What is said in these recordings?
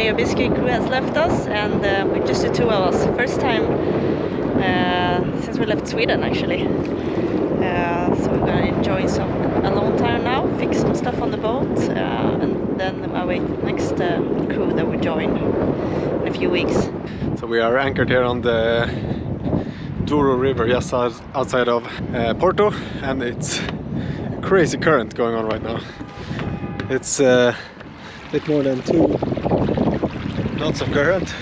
the biscuit crew has left us, and we're just the two of us. First time since we left Sweden, actually. So we're gonna enjoy some alone time now, fix some stuff on the boat, and then I wait next crew that we join in a few weeks. So we are anchored here on the Douro river just outside of Porto, and it's a crazy current going on right now. It's a bit more than 2 knots of current.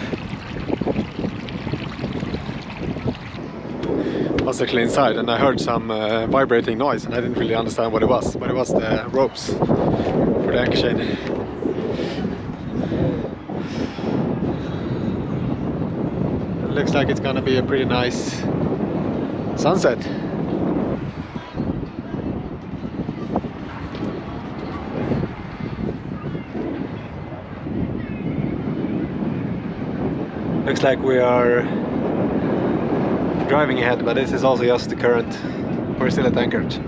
I was actually inside and I heard some vibrating noise, and I didn't really understand what it was, but it was the ropes for the anchor chain. It looks like it's gonna be a pretty nice sunset. Looks like we are driving ahead, but this is also just the current. We're still at anchorage.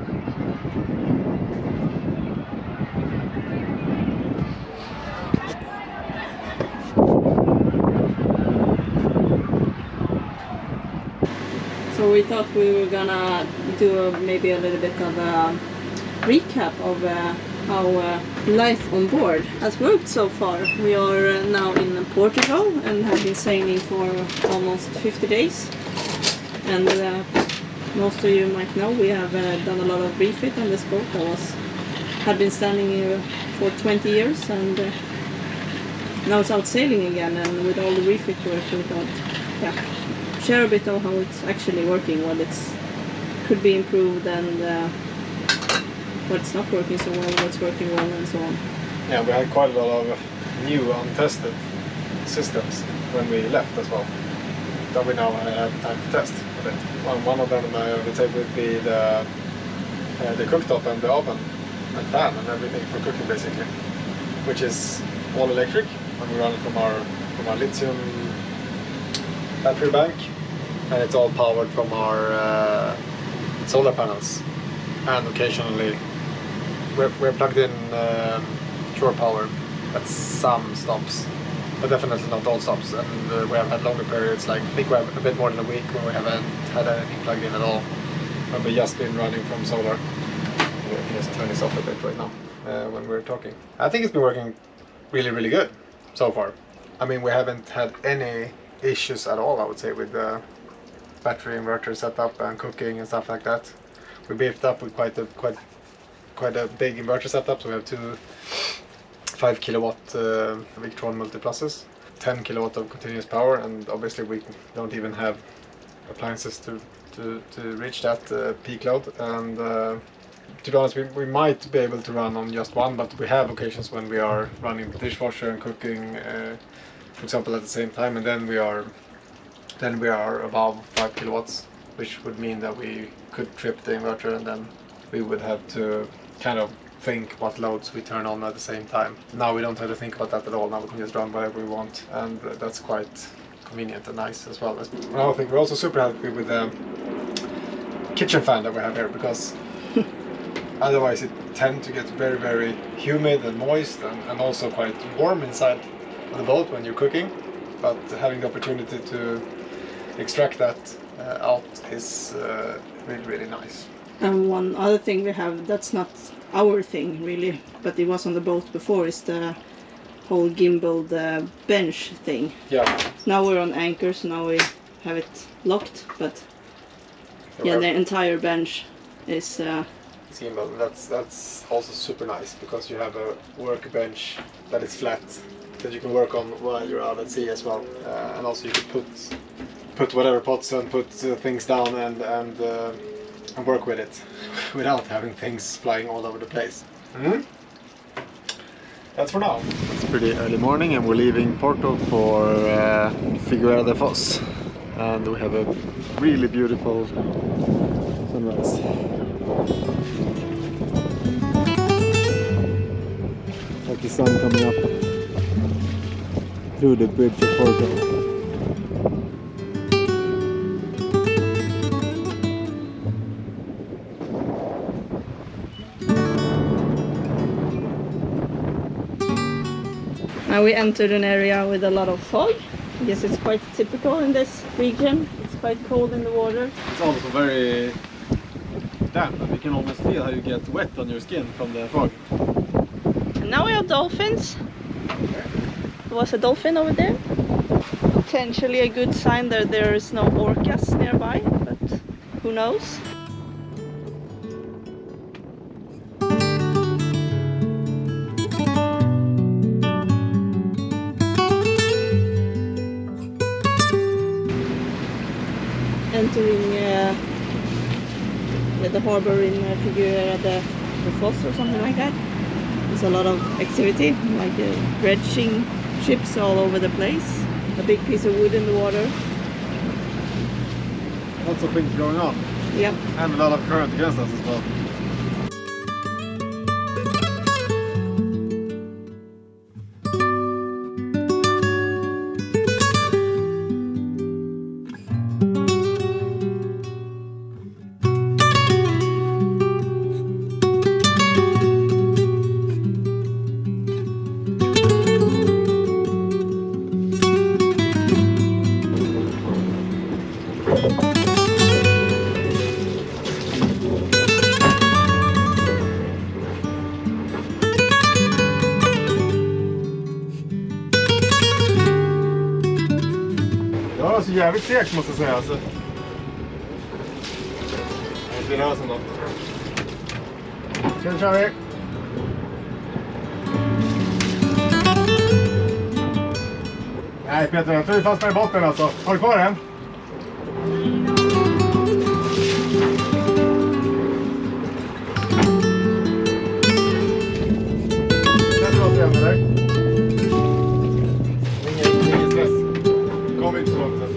So we thought we were gonna do maybe a little bit of a recap of how life on board has worked so far. We are now in Portugal and have been sailing for almost 50 days. And most of you might know we have done a lot of refit on this boat that had been standing here for 20 years, and now it's out sailing again. And with all the refit work, we thought, share a bit of how it's actually working, what it's could be improved, and what's not working so well, what's working well, and so on. Yeah, we had quite a lot of new untested systems when we left as well, that we now have time to test a bit. One of them I would say would be the cooktop and the oven and fan and everything for cooking basically, which is all electric, and we run it from our lithium battery bank, and it's all powered from our solar panels, and occasionally we're plugged in shore power at some stops, but definitely not all stops. And we have had longer periods, like I think we have a bit more than a week where we haven't had anything plugged in at all, and we've just been running from solar. We can just turn this off a bit right now when we're talking. I think it's been working really good so far. I mean, we haven't had any issues at all, I would say, with the battery inverter setup and cooking and stuff like that. We beefed up with quite a big inverter setup, so we have two 5 kilowatt Victron multipluses, 10 kilowatt of continuous power, and obviously we don't even have appliances to reach that peak load. And to be honest, we might be able to run on just one, but we have occasions when we are running the dishwasher and cooking, for example, at the same time, and then we are above 5 kilowatts, which would mean that we could trip the inverter, and then we would have to kind of think what loads we turn on at the same time. Now we don't have to think about that at all. Now we can just run whatever we want, and that's quite convenient and nice as well. I think we're also super happy with the kitchen fan that we have here, because otherwise it tends to get very humid and moist, and also quite warm inside the boat when you're cooking. But having the opportunity to extract that out is really nice. And one other thing we have that's not our thing really, but it was on the boat before, is the whole gimbaled bench thing. Yeah. Now we're on anchor, so now we have it locked, but yeah, the entire bench is gimbal. That's also super nice, because you have a workbench that is flat that you can work on while you're out at sea as well, and also you can put whatever pots and put things down and work with it without having things flying all over the place. That's for now. It's pretty early morning and we're leaving Porto for Figueira de Foz, and we have a really beautiful sunrise. Like the sun coming up through the bridge of Porto. Now we entered an area with a lot of fog. I guess it's quite typical in this region. It's quite cold in the water. It's also very damp, and you can almost feel how you get wet on your skin from the fog. And now we have dolphins. There was a dolphin over there. Potentially a good sign that there is no orcas nearby, but who knows? Entering the harbor in Figueira, the Foss or something like that. There's a lot of activity, like dredging ships all over the place. A big piece of wood in the water. Lots of things going on. Yep. And a lot of current against us as well. Ja, det är så jävligt segt måste jag säga alltså. Det rör sig något. Sen kör vi. Nej Peter, jag tror vi fastnar i botten alltså. Har du kvar den? Den drar sig igen eller? Ingen stress. Kom inte så långt sen.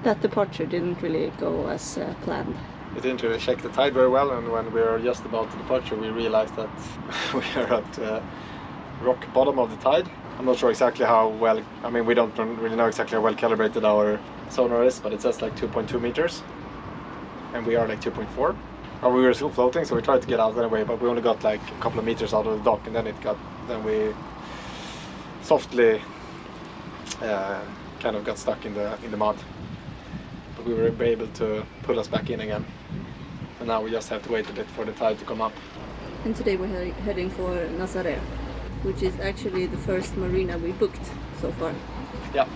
That departure didn't really go as planned. We didn't really check the tide very well, and when we were just about to departure we realized that we are at rock bottom of the tide. I'm not sure exactly how well, I mean we don't really know exactly how well calibrated our sonar is, but it says like 2.2 meters and we are like 2.4. We were still floating, so we tried to get out anyway, but we only got like a couple of meters out of the dock, and then we softly kind of got stuck in the mud. But we were able to pull us back in again, and now we just have to wait a bit for the tide to come up. And today we're heading for Nazare, which is actually the first marina we booked so far. Yeah,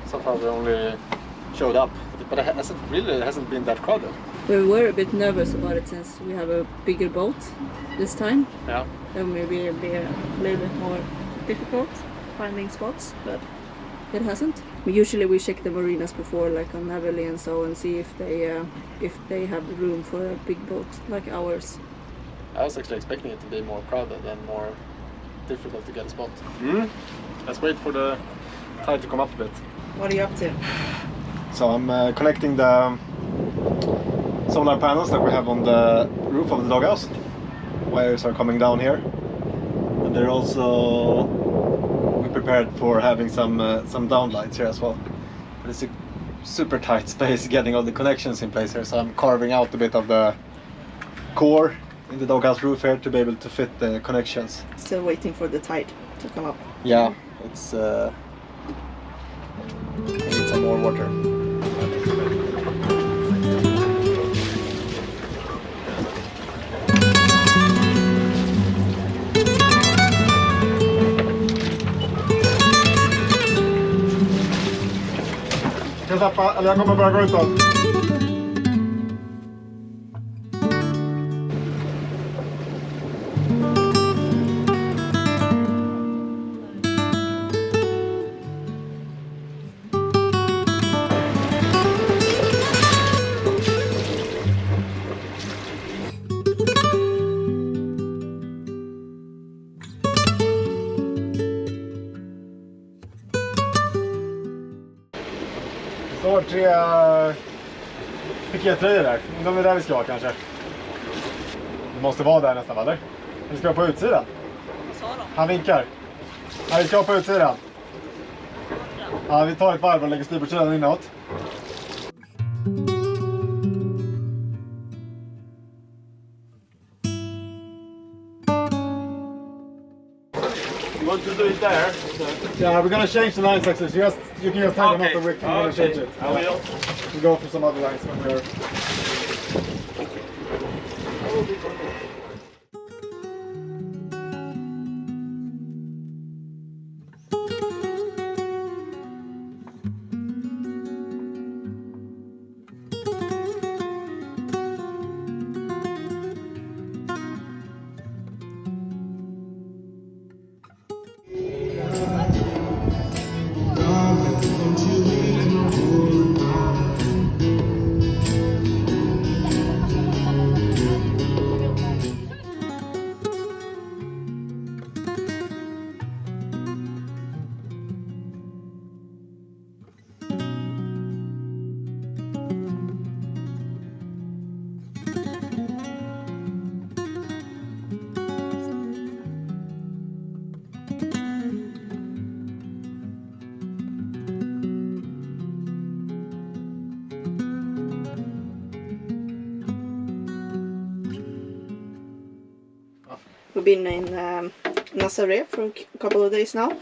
so far we only showed up, but it hasn't been that crowded. We were a bit nervous about it since we have a bigger boat this time. Yeah. Then maybe it'll be a little bit more difficult finding spots, but it hasn't. Usually we check the marinas before, like on Nazare and so, and see if they have room for a big boat like ours. I was actually expecting it to be more crowded and more difficult to get a spot. Let's wait for the tide to come up a bit. What are you up to? So I'm connecting the solar panels that we have on the roof of the doghouse. Wires are coming down here, and they're also prepared for having some downlights here as well. But it's a super tight space getting all the connections in place here, so I'm carving out a bit of the core in the doghouse roof here to be able to fit the connections. Still waiting for the tide to come up. Yeah, it's I need some more water. Jag kommer börja gå utåt. Det står 3 pikétröjor där. De är där vi ska kanske. Det måste vara där nästan, eller? Vi ska på utsidan. Vad sa de? Han vinkar. Ja, vi ska på utsidan. Ja, vi tar ett varv och lägger styrbordssidan inåt. You want to do it there? Yeah, we're gonna change the lines like this. You can just tie them up the wick and we're gonna change it. I will. We'll go for some other lines when we're... We've been in Nazare for a couple of days now.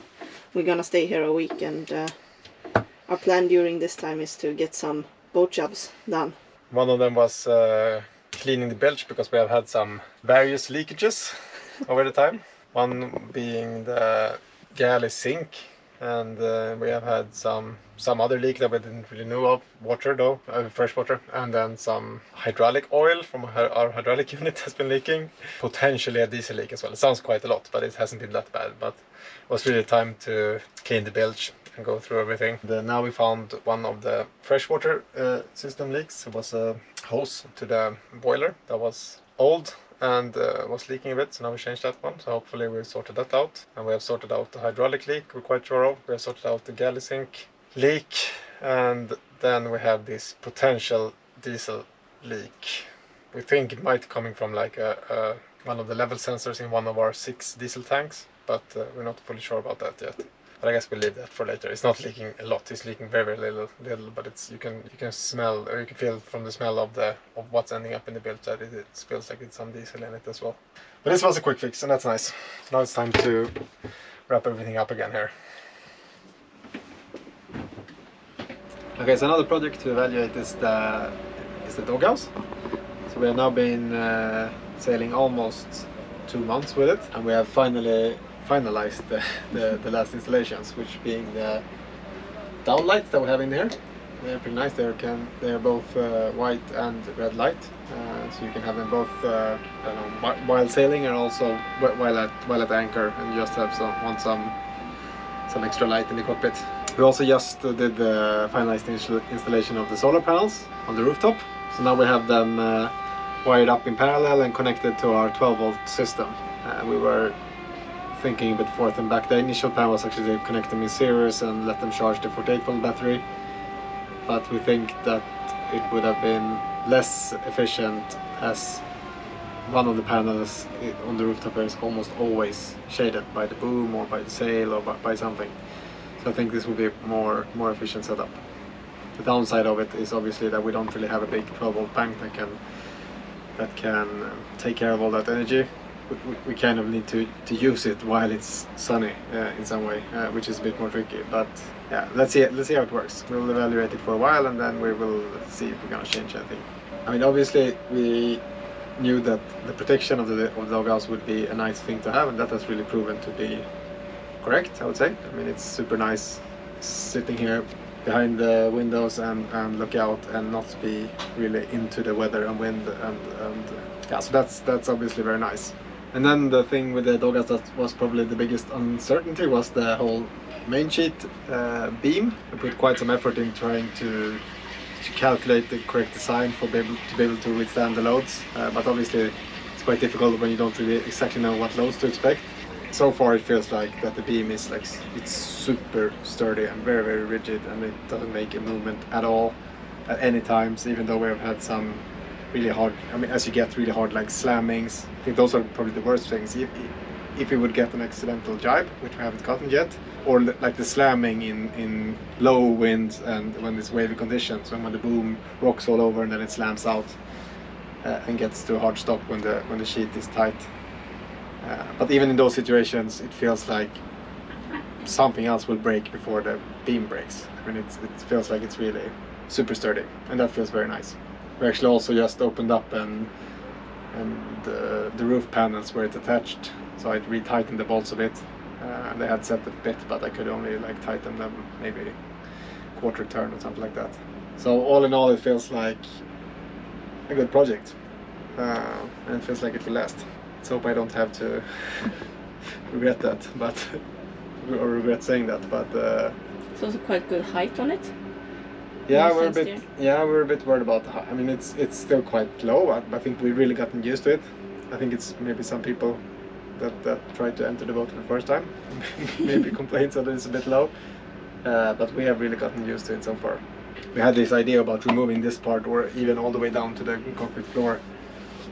We're gonna stay here a week, and our plan during this time is to get some boat jobs done. One of them was cleaning the bilge because we have had some various leakages over the time. One being the galley sink, and we have had some other leak that we didn't really know of. Water though, fresh water, and then some hydraulic oil from our hydraulic unit has been leaking. Potentially a diesel leak as well. It sounds quite a lot, but it hasn't been that bad. But it was really time to clean the bilge and go through everything. Now we found one of the freshwater system leaks. It was a hose to the boiler that was old and was leaking a bit, so now we changed that one. So hopefully we've sorted that out, and we have sorted out the hydraulic leak we're quite sure of. We have sorted out the galley sink leak, and then we have this potential diesel leak. We think it might be coming from like one of the level sensors in one of our 6 diesel tanks, but we're not fully sure about that yet. But I guess we'll leave that for later. It's not leaking a lot. It's leaking very, very little, but it's you can smell, or you can feel from the smell of what's ending up in the bilge that it feels like it's some diesel in it as well. But this was a quick fix, and that's nice. Now it's time to wrap everything up again here. Okay, so another project to evaluate is the Doghouse. So we have now been sailing almost 2 months with it, and we have finally finalized the last installations, which being the downlights that we have in here. They're pretty nice. They're both white and red light, so you can have them both while sailing and also while at anchor, and you just have some extra light in the cockpit. We also just did the finalized installation of the solar panels on the rooftop. So now we have them wired up in parallel and connected to our 12-volt system. We were thinking a bit forth and back. The initial plan was actually to connect them in series and let them charge the 48-volt battery, but we think that it would have been less efficient, as one of the panels on the rooftop is almost always shaded by the boom or by the sail or by something. So I think this would be a more efficient setup. The downside of it is obviously that we don't really have a big 12-volt bank that can take care of all that energy. We kind of need to use it while it's sunny in some way, which is a bit more tricky. But yeah, let's see how it works. We'll evaluate it for a while, and then we will see if we're gonna change anything. I mean, obviously we knew that the protection of the Doghouse would be a nice thing to have, and that has really proven to be correct, I would say. I mean, it's super nice sitting here behind the windows and look out and not be really into the weather and wind, and yeah, so that's obviously very nice. And then the thing with the Doghouse that was probably the biggest uncertainty was the whole main sheet beam. We put quite some effort in trying to calculate the correct design to be able to withstand the loads, but obviously it's quite difficult when you don't really exactly know what loads to expect. So far it feels like that the beam is like, it's super sturdy and very, very rigid, and it doesn't make a movement at all at any times, even though we have had some really hard, I mean, as you get really hard like slammings. I think those are probably the worst things. If we would get an accidental jibe, which we haven't gotten yet, or like the slamming in low winds and when it's wavy conditions, when the boom rocks all over and then it slams out and gets to a hard stop when the sheet is tight. But even in those situations, it feels like something else will break before the beam breaks. I mean, it feels like it's really super sturdy, and that feels very nice. We actually also just opened up and the roof panels where it's attached, so I re-tightened the bolts a bit. They had set a bit, but I could only like tighten them maybe quarter turn or something like that. So all in all, it feels like a good project, and it feels like it will last. Let's hope I don't have to regret that, but or regret saying that. But it's also quite good height on it. yeah, we're a bit worried about the height. I mean, it's still quite low. I think we've really gotten used to it. I think it's maybe some people that try to enter the boat for the first time maybe complain that it's a bit low, but we have really gotten used to it so far. We had this idea about removing this part or even all the way down to the cockpit floor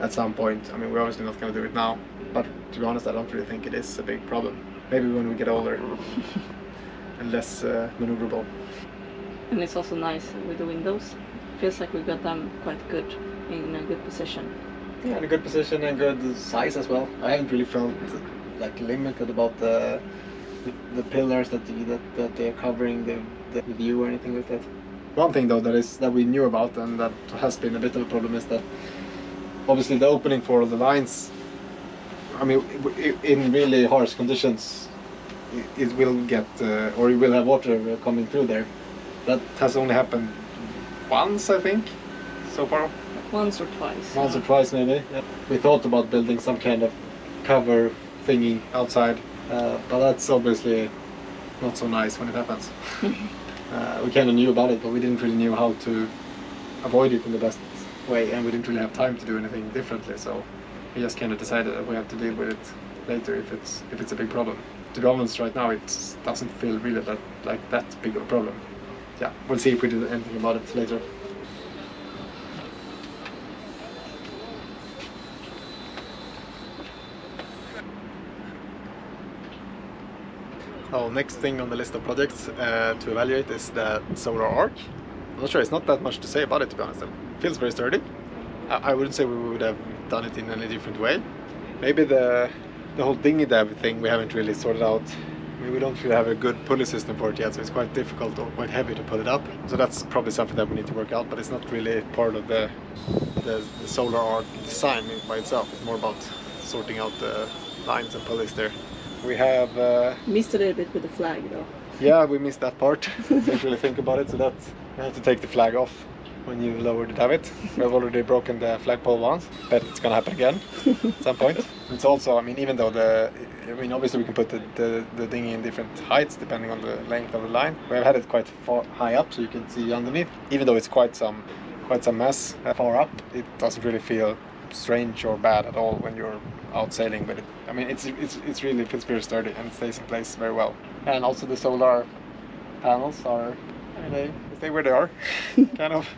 at some point. I mean, we're obviously not going to do it now, but to be honest, I don't really think it is a big problem. Maybe when we get older and less maneuverable. And it's also nice with the windows. Feels like we got them quite good, in a good position. Yeah, in a good position and good size as well. I haven't really felt like limited about the pillars that they're covering the view or anything like that. One thing though that we knew about and that has been a bit of a problem is that obviously the opening for the lines, I mean, in really harsh conditions, it will get or you will have water coming through there. That has only happened once, I think, so far. Once or twice. Once or twice, maybe. Yeah. We thought about building some kind of cover thingy outside, but that's obviously not so nice when it happens. We kind of knew about it, but we didn't really know how to avoid it in the best way, and we didn't really have time to do anything differently. So we just kind of decided that we have to deal with it later if it's a big problem. To be honest, right now it doesn't feel really that big of a problem. Yeah, we'll see if we do anything about it later. So next thing on the list of projects to evaluate is the solar arc. I'm not sure, it's not that much to say about it, to be honest. It feels very sturdy. I wouldn't say we would have done it in any different way. Maybe the whole dinghy dab thing we haven't really sorted out. I mean, we don't really have a good pulley system for it yet, so it's quite difficult or quite heavy to pull it up. So that's probably something that we need to work out, but it's not really part of the solar arc design by itself. It's more about sorting out the lines and pulleys there. We have missed a little bit with the flag though. Yeah, we missed that part. Didn't really think about it, so that you have to take the flag off when you lower the davit. We have already broken the flagpole once, but it's gonna happen again at some point. It's also, I mean, even though obviously we can put the dinghy in different heights depending on the length of the line. We have had it quite far, high up, so you can see underneath. Even though it's quite some mess far up, it doesn't really feel strange or bad at all when you're out sailing with it. I mean, it's really feels very sturdy and it stays in place very well. And also the solar panels are, I mean, they stay where they are, kind of.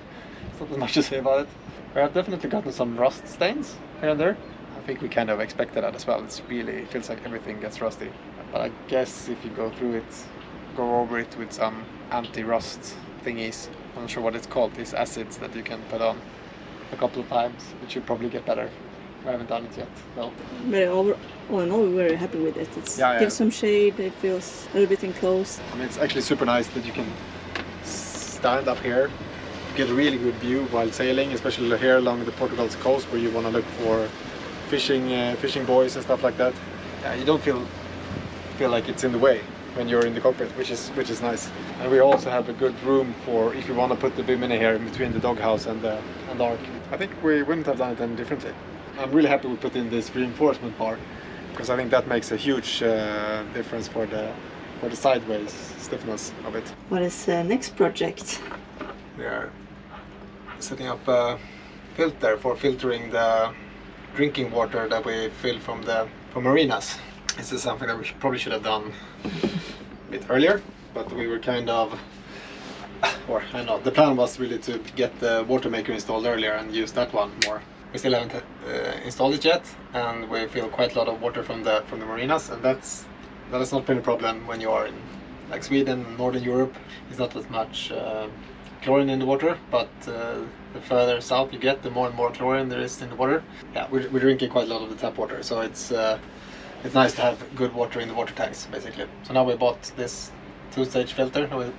It's not as much to say about it. We have definitely gotten some rust stains here and there. I think we kind of expected that as well. It feels like everything gets rusty. But I guess if you go over it with some anti-rust thingies, I'm not sure what it's called, these acids that you can put on a couple of times, it should probably get better. We haven't done it yet, no. All in all, we're very happy with it. It gives some shade, it feels a little bit enclosed. I mean, it's actually super nice that you can stand up here, get a really good view while sailing, especially here along the Portugal's coast where you want to look for fishing buoys and stuff like that. Yeah, you don't feel like it's in the way when you're in the cockpit, which is nice. And we also have a good room for if you want to put the bimini here in between the doghouse and the ark. I think we wouldn't have done it any differently. I'm really happy we put in this reinforcement bar because I think that makes a huge difference for the sideways stiffness of it. What is the next project? We are setting up a filter for filtering the drinking water that we fill from marinas. This is something that we probably should have done a bit earlier, but we were kind of, or I know, the plan was really to get the water maker installed earlier and use that one more. We still haven't installed it yet, and we fill quite a lot of water from the marinas, and that has not been a problem when you are in like Sweden, Northern Europe. It's not as much chlorine in the water, but the further south you get, the more and more chlorine there is in the water. Yeah, we're drinking quite a lot of the tap water, so it's it's nice to have good water in the water tanks, basically. So now we bought this 2-stage filter that we're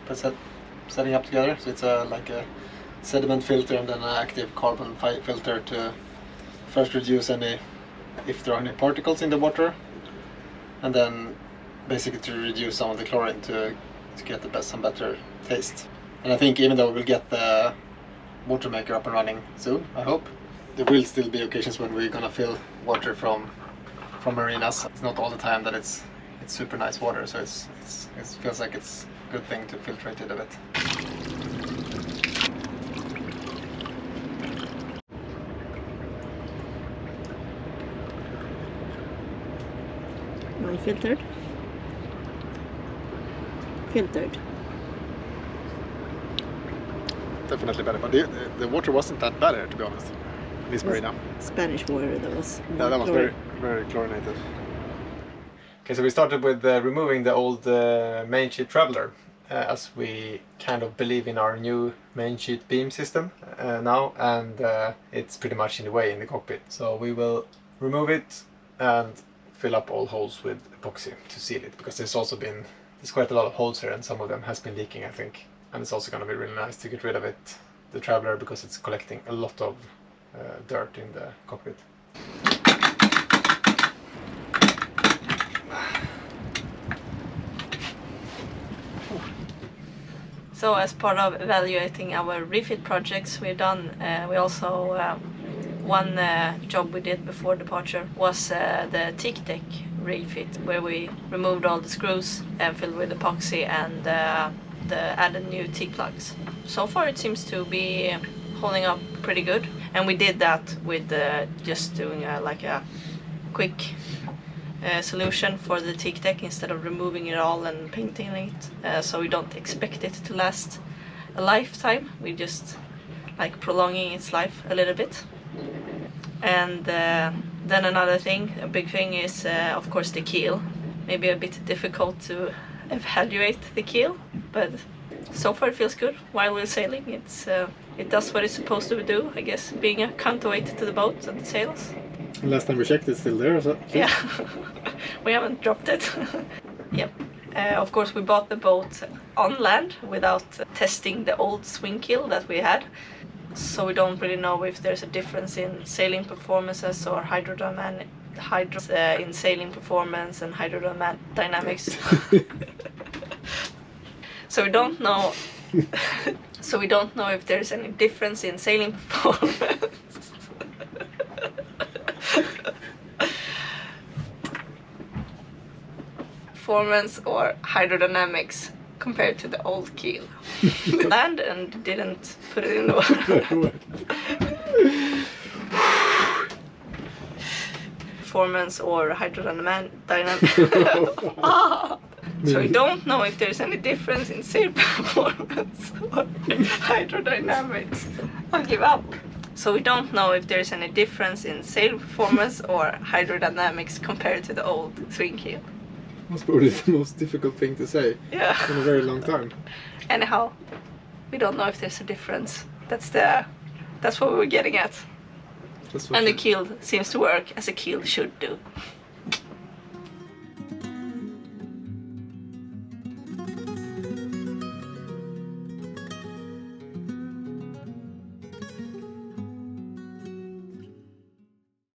setting up together. So it's like a sediment filter and then an active carbon filter to first reduce if there are any particles in the water, and then basically to reduce some of the chlorine to get some better taste. And I think even though we will get the water maker up and running soon, I hope, there will still be occasions when we're gonna fill water from marinas. It's not all the time that it's super nice water, so it feels like it's a good thing to filtrate it a bit. Unfiltered. Filtered. Definitely better, but the water wasn't that bad here, to be honest. This marina. Spanish water that was. Yeah, that was very, very chlorinated. Okay, so we started with removing the old main sheet traveler, as we kind of believe in our new main sheet beam system now, and it's pretty much in the way in the cockpit. So we will remove it and fill up all holes with epoxy to seal it, because there's quite a lot of holes here and some of them has been leaking, I think. And it's also going to be really nice to get rid of it, the traveler, because it's collecting a lot of dirt in the cockpit. So as part of evaluating our refit projects we've done, we also one job we did before departure was the teak deck refit, where we removed all the screws and filled with epoxy and added new teak plugs. So far it seems to be holding up pretty good, and we did that with just doing like a quick solution for the teak deck instead of removing it all and painting it, so we don't expect it to last a lifetime. We just like prolonging its life a little bit. And then another thing, a big thing, is of course the keel. Maybe a bit difficult to evaluate the keel, but so far it feels good while we're sailing. It does what it's supposed to do, I guess, being a counterweight to the boat and the sails. Last time we checked, it's still there, so yeah. We haven't dropped it. Yep. Of course we bought the boat on land without testing the old swing keel that we had, so we don't really know if there's a difference in sailing performances or in sailing performance and hydrodynamics. So we don't know. So we don't know if there's any difference in sailing performance. Performance or hydrodynamics compared to the old keel. Land and didn't put it in the water. Performance or hydrodynamics. So we don't know if there's any difference in sail performance or hydrodynamics. I'll give up. So we don't know if there's any difference in sail performance or hydrodynamics compared to the old swing keel. That's probably the most difficult thing to say in a very long time. Anyhow, we don't know if there's a difference. That's what we were getting at. And the keel seems to work as a keel should do.